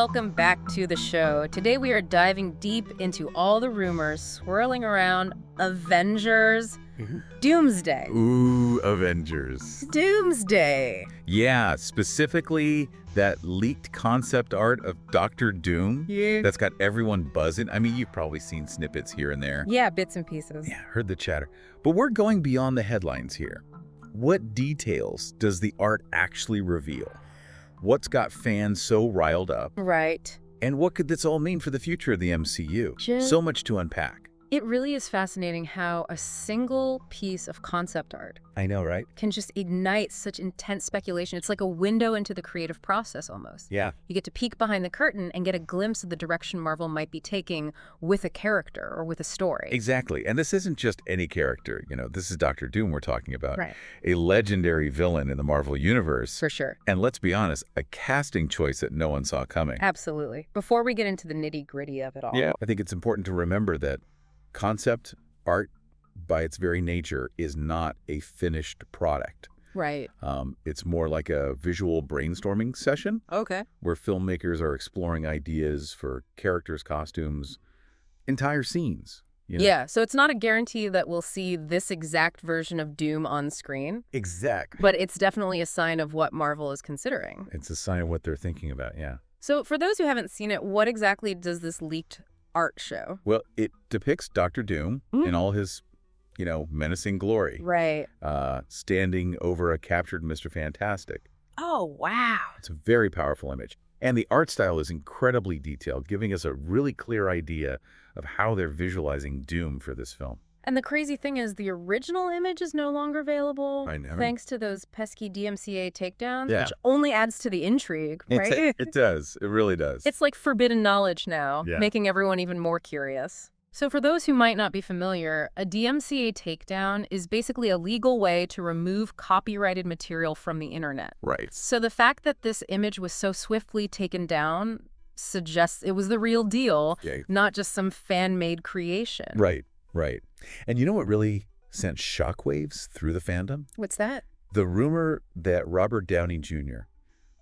welcome back to the show. Today we are diving deep into all the rumors swirling around Avengers Doomsday. Ooh, Avengers. Doomsday. Yeah, specifically that leaked concept art of Doctor Doom that's got everyone buzzing. I mean, you've probably seen snippets here and there. Yeah, bits and pieces. Yeah, heard the chatter. But we're going beyond the headlines here. What details does the art actually reveal? What's got fans so riled up? Right. And what could this all mean for the future of the MCU? So much to unpack. It really is fascinating how a single piece of concept art I know, right? can just ignite such intense speculation. It's like a window into the creative process almost. Yeah. You get to peek behind the curtain and get a glimpse of the direction Marvel might be taking with a character or with a story. Exactly. And this isn't just any character. You know, this is Doctor Doom we're talking about. Right. A legendary villain in the Marvel Universe. For sure. And let's be honest, a casting choice that no one saw coming. Absolutely. Before we get into the nitty-gritty of it all. Yeah. I think it's important to remember that concept art, by its very nature, is not a finished product. Right. It's more like a visual brainstorming session Okay. where filmmakers are exploring ideas for characters, costumes, entire scenes. You know? Yeah, so it's not a guarantee that we'll see this exact version of Doom on screen, Exactly. but it's definitely a sign of what Marvel is considering. It's a sign of what they're thinking about, yeah. So for those who haven't seen it, what exactly does this leaked art show? Well, it depicts Doctor Doom in all his, menacing glory. Right. Standing over a captured Mr. Fantastic. Oh, wow. It's a very powerful image. And the art style is incredibly detailed, giving us a really clear idea of how they're visualizing Doom for this film. And the crazy thing is the original image is no longer available I know. thanks to those pesky DMCA takedowns, Yeah. which only adds to the intrigue, right? It does. It really does. It's like forbidden knowledge now, Yeah. making everyone even more curious. So for those who might not be familiar, a DMCA takedown is basically a legal way to remove copyrighted material from the internet. Right. So the fact that this image was so swiftly taken down suggests it was the real deal, Okay. not just some fan-made creation. Right. Right. And you know what really sent shockwaves through the fandom? What's that? The rumor that Robert Downey Jr.,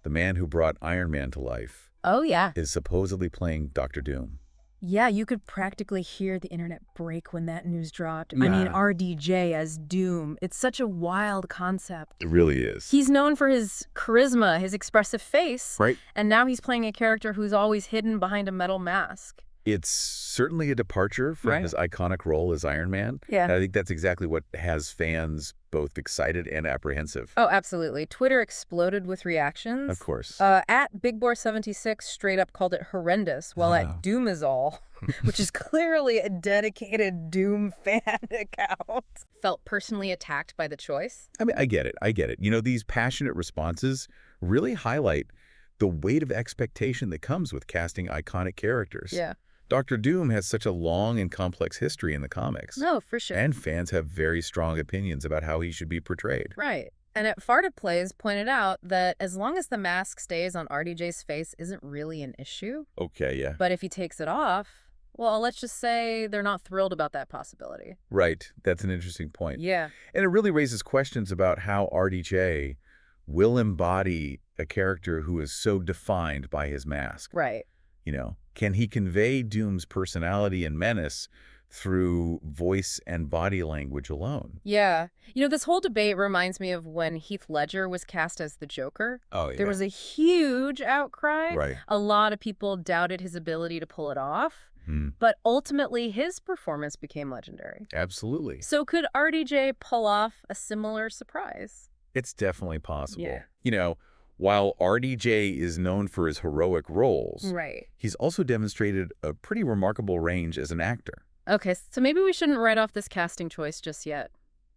the man who brought Iron Man to life, Oh, yeah. is supposedly playing Doctor Doom. Yeah, you could practically hear the internet break when that news dropped. I mean, Yeah. RDJ as Doom. It's such a wild concept. It really is. He's known for his charisma, his expressive face, Right. and now he's playing a character who's always hidden behind a metal mask. It's certainly a departure from Right. his iconic role as Iron Man. Yeah. And I think that's exactly what has fans both excited and apprehensive. Oh, absolutely. Twitter exploded with reactions. Of course. At BigBoar76 straight up called it horrendous, while Wow. at Doomizall, which is clearly a dedicated Doom fan account, felt personally attacked by the choice. I mean, I get it. I get it. You know, these passionate responses really highlight the weight of expectation that comes with casting iconic characters. Yeah. Doctor Doom has such a long and complex history in the comics. No, for sure. And fans have very strong opinions about how he should be portrayed. Right. And at Farted Plays pointed out that as long as the mask stays on RDJ's face isn't really an issue, Okay, yeah. but if he takes it off, well, let's just say they're not thrilled about that possibility. Right. That's an interesting point. Yeah. And it really raises questions about how RDJ will embody a character who is so defined by his mask. Right. You know, can he convey Doom's personality and menace through voice and body language alone? Yeah. You know, this whole debate reminds me of when Heath Ledger was cast as the Joker. Oh, yeah. There was a huge outcry. Right. A lot of people doubted his ability to pull it off, but ultimately his performance became legendary. Absolutely. So could RDJ pull off a similar surprise? It's definitely possible. Yeah. You know, while RDJ is known for his heroic roles, Right. he's also demonstrated a pretty remarkable range as an actor. Okay, so maybe we shouldn't write off this casting choice just yet.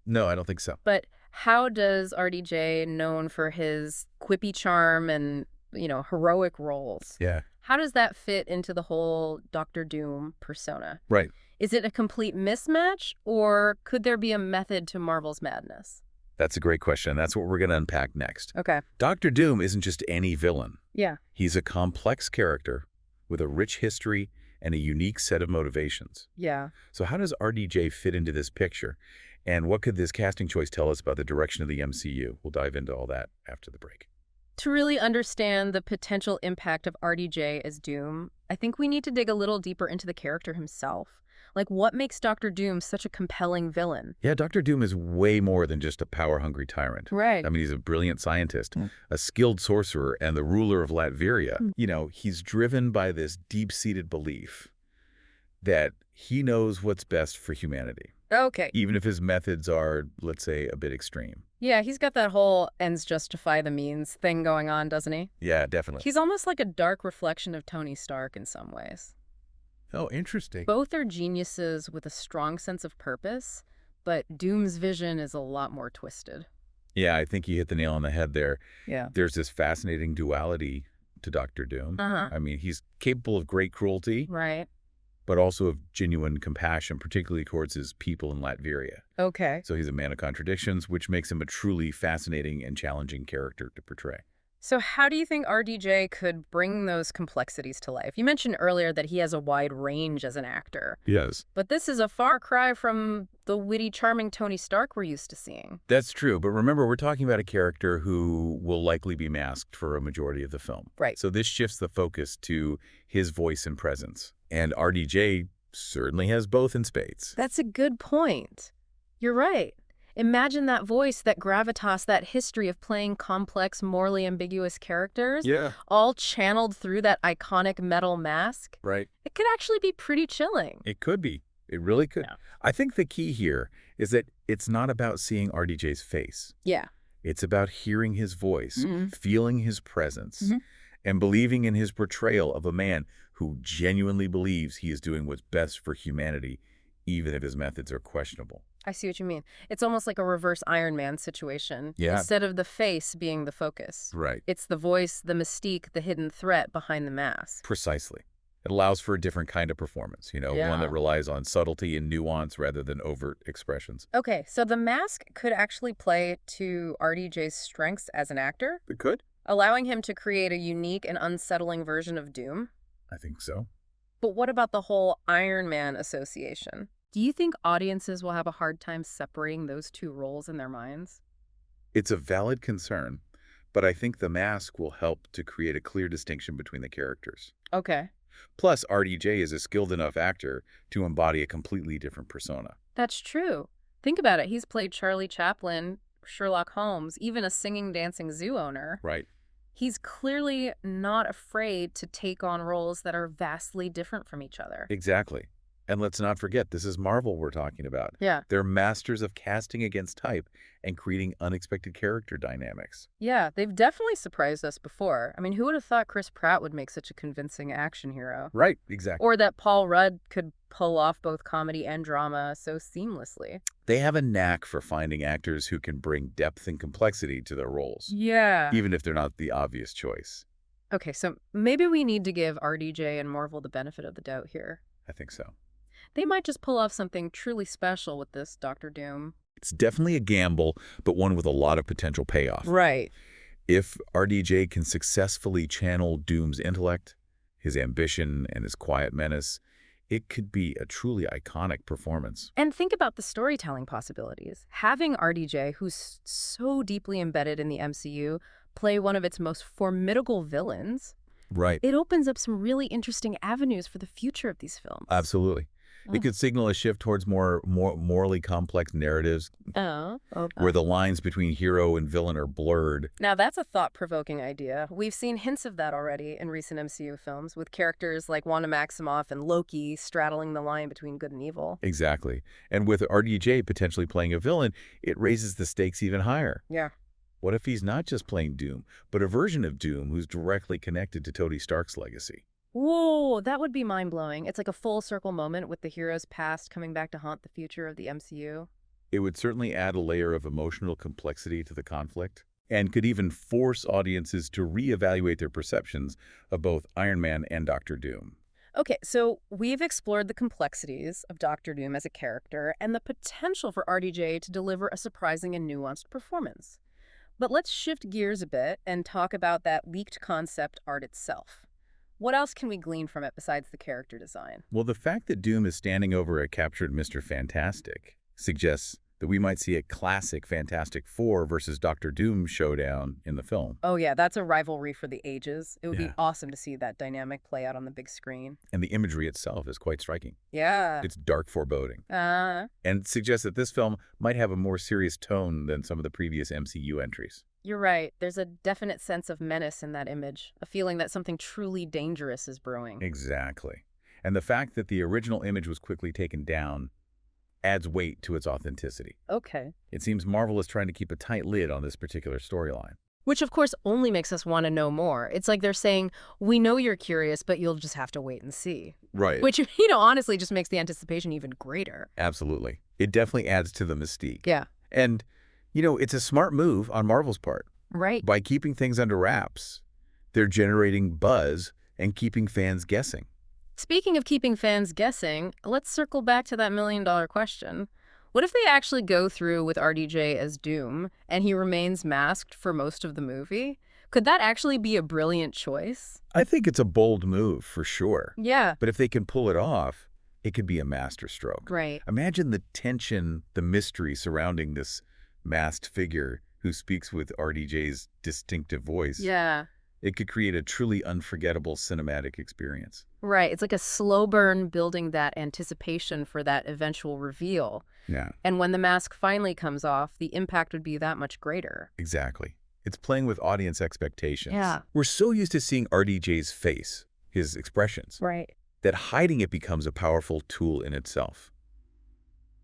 No, I don't think so. But how does RDJ, known for his quippy charm and, heroic roles, Yeah. how does that fit into the whole Doctor Doom persona? Right. Is it a complete mismatch, or could there be a method to Marvel's madness? That's a great question. That's what we're going to unpack next. Okay. Doctor Doom isn't just any villain. Yeah. He's a complex character with a rich history and a unique set of motivations. Yeah. So how does RDJ fit into this picture? And what could this casting choice tell us about the direction of the MCU? We'll dive into all that after the break. To really understand the potential impact of RDJ as Doom, I think we need to dig a little deeper into the character himself. Like, what makes Doctor Doom such a compelling villain? Yeah, Dr. Doom is way more than just a power-hungry tyrant. Right. I mean, he's a brilliant scientist, a skilled sorcerer, and the ruler of Latveria. You know, he's driven by this deep-seated belief that he knows what's best for humanity, Okay. even if his methods are, let's say, a bit extreme. Yeah, he's got that whole ends justify the means thing going on, doesn't he? Yeah, definitely. He's almost like a dark reflection of Tony Stark in some ways. Oh, interesting. Both are geniuses with a strong sense of purpose, but Doom's vision is a lot more twisted. Yeah, I think you hit the nail on the head there. Yeah. There's this fascinating duality to Dr. Doom. Uh-huh. I mean, he's capable of great cruelty, Right. but also of genuine compassion, particularly towards his people in Latveria. Okay. So he's a man of contradictions, which makes him a truly fascinating and challenging character to portray. So how do you think RDJ could bring those complexities to life? You mentioned earlier that he has a wide range as an actor, Yes. but this is a far cry from the witty, charming Tony Stark we're used to seeing. That's true, but remember, we're talking about a character who will likely be masked for a majority of the film. Right. So this shifts the focus to his voice and presence. And RDJ certainly has both in spades. That's a good point. You're right. Imagine that voice, that gravitas, that history of playing complex, morally ambiguous characters, Yeah. all channeled through that iconic metal mask. Right. It could actually be pretty chilling. It could be. It really could. Yeah. I think the key here is that it's not about seeing RDJ's face. Yeah. It's about hearing his voice, Mhm. feeling his presence, Mhm. and believing in his portrayal of a man who genuinely believes he is doing what's best for humanity, even if his methods are questionable. I see what you mean. It's almost like a reverse Iron Man situation. Yeah. Instead of the face being the focus. Right. It's the voice, the mystique, the hidden threat behind the mask. Precisely. It allows for a different kind of performance, one Yeah. that relies on subtlety and nuance rather than overt expressions. Okay, so the mask could actually play to RDJ's strengths as an actor, It could? allowing him to create a unique and unsettling version of Doom. I think so. But what about the whole Iron Man association? Do you think audiences will have a hard time separating those two roles in their minds? It's a valid concern, but I think the mask will help to create a clear distinction between the characters. Okay, Plus, RDJ is a skilled enough actor to embody a completely different persona. that's true. Think about it. He's played Charlie Chaplin, Sherlock Holmes, even a singing, dancing zoo owner. Right. He's clearly not afraid to take on roles that are vastly different from each other. Exactly. And let's not forget, this is Marvel we're talking about. Yeah. They're masters of casting against type and creating unexpected character dynamics. Yeah, they've definitely surprised us before. I mean, who would have thought Chris Pratt would make such a convincing action hero? Right, exactly. Or that Paul Rudd could pull off both comedy and drama so seamlessly. They have a knack for finding actors who can bring depth and complexity to their roles, Yeah. even if they're not the obvious choice. Okay, so maybe we need to give RDJ and Marvel the benefit of the doubt here. I think so. They might just pull off something truly special with this Doctor Doom. It's definitely a gamble, but one with a lot of potential payoff. Right. If RDJ can successfully channel Doom's intellect, his ambition, and his quiet menace, it could be a truly iconic performance. And think about the storytelling possibilities. Having RDJ, who's so deeply embedded in the MCU, play one of its most formidable villains, Right. it opens up some really interesting avenues for the future of these films. Absolutely. It could signal a shift towards more morally complex narratives where the lines between hero and villain are blurred. Now, that's a thought-provoking idea. We've seen hints of that already in recent MCU films, with characters like Wanda Maximoff and Loki straddling the line between good and evil. Exactly. And with RDJ potentially playing a villain, it raises the stakes even higher. Yeah. What if he's not just playing Doom, but a version of Doom who's directly connected to Tony Stark's legacy? Whoa, that would be mind-blowing. It's like a full circle moment with the hero's past coming back to haunt the future of the MCU. It would certainly add a layer of emotional complexity to the conflict and could even force audiences to reevaluate their perceptions of both Iron Man and Doctor Doom. Okay, so we've explored the complexities of Doctor Doom as a character and the potential for RDJ to deliver a surprising and nuanced performance. But let's shift gears a bit and talk about that leaked concept art itself. What else can we glean from it besides the character design? Well, the fact that Doom is standing over a captured Mr. Fantastic suggests that we might see a classic Fantastic Four versus Doctor Doom showdown in the film. Oh, yeah, that's a rivalry for the ages. It would be Yeah. awesome to see that dynamic play out on the big screen. And the imagery itself is quite striking. Yeah. It's dark foreboding, Uh, and suggests that this film might have a more serious tone than some of the previous MCU entries. you're right. There's a definite sense of menace in that image, a feeling that something truly dangerous is brewing. Exactly. And the fact that the original image was quickly taken down adds weight to its authenticity. Okay. It seems Marvel is trying to keep a tight lid on this particular storyline. Which, of course, only makes us want to know more. It's like they're saying, we know you're curious, but you'll just have to wait and see. Right. Which, honestly just makes the anticipation even greater. Absolutely. It definitely adds to the mystique. Yeah. And, it's a smart move on Marvel's part. Right. By keeping things under wraps, they're generating buzz and keeping fans guessing. Speaking of keeping fans guessing, let's circle back to that million-dollar question. What if they actually go through with RDJ as Doom, and he remains masked for most of the movie? Could that actually be a brilliant choice? I think it's a bold move, for sure. Yeah. But if they can pull it off, it could be a masterstroke. Right. Imagine the tension, the mystery surrounding this masked figure who speaks with RDJ's distinctive voice. Yeah. It could create a truly unforgettable cinematic experience. Right. It's like a slow burn building that anticipation for that eventual reveal. Yeah, And when the mask finally comes off, the impact would be that much greater. exactly. It's playing with audience expectations. Yeah. We're so used to seeing RDJ's face, his expressions, Right. that hiding it becomes a powerful tool in itself.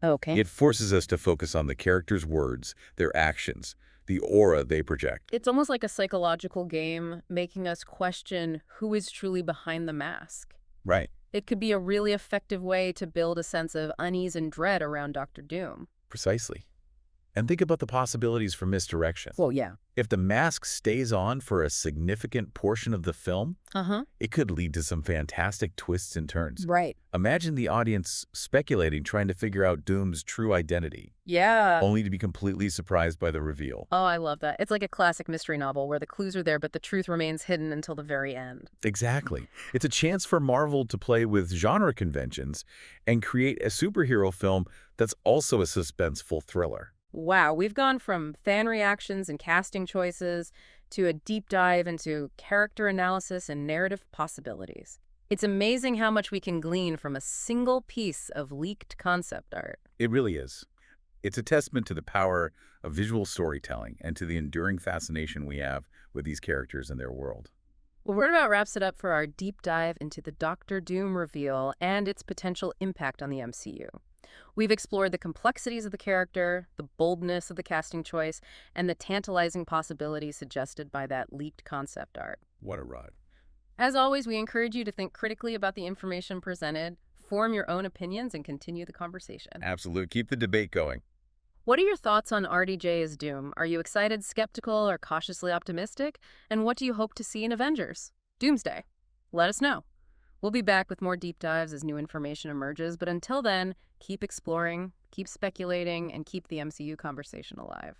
Okay. It forces us to focus on the character's words, their actions, the aura they project. It's almost like a psychological game, making us question who is truly behind the mask. Right. It could be a really effective way to build a sense of unease and dread around Dr. Doom. Precisely. And think about the possibilities for misdirection. Well, yeah. If the mask stays on for a significant portion of the film, Uh-huh. it could lead to some fantastic twists and turns. Right. Imagine the audience speculating, trying to figure out Doom's true identity, Yeah. only to be completely surprised by the reveal. Oh, I love that. It's like a classic mystery novel where the clues are there, but the truth remains hidden until the very end. Exactly. It's a chance for Marvel to play with genre conventions and create a superhero film that's also a suspenseful thriller. Wow, we've gone from fan reactions and casting choices to a deep dive into character analysis and narrative possibilities. It's amazing how much we can glean from a single piece of leaked concept art. It really is. It's a testament to the power of visual storytelling and to the enduring fascination we have with these characters and their world. Well, that about wraps it up for our deep dive into the Doctor Doom reveal and its potential impact on the MCU. We've explored the complexities of the character, the boldness of the casting choice, and the tantalizing possibilities suggested by that leaked concept art. What a ride. As always, we encourage you to think critically about the information presented, form your own opinions, and continue the conversation. Absolutely. Keep the debate going. What are your thoughts on RDJ as Doom? Are you excited, skeptical, or cautiously optimistic? And what do you hope to see in Avengers? Doomsday? Let us know. We'll be back with more deep dives as new information emerges, but until then, keep exploring, keep speculating, and keep the MCU conversation alive.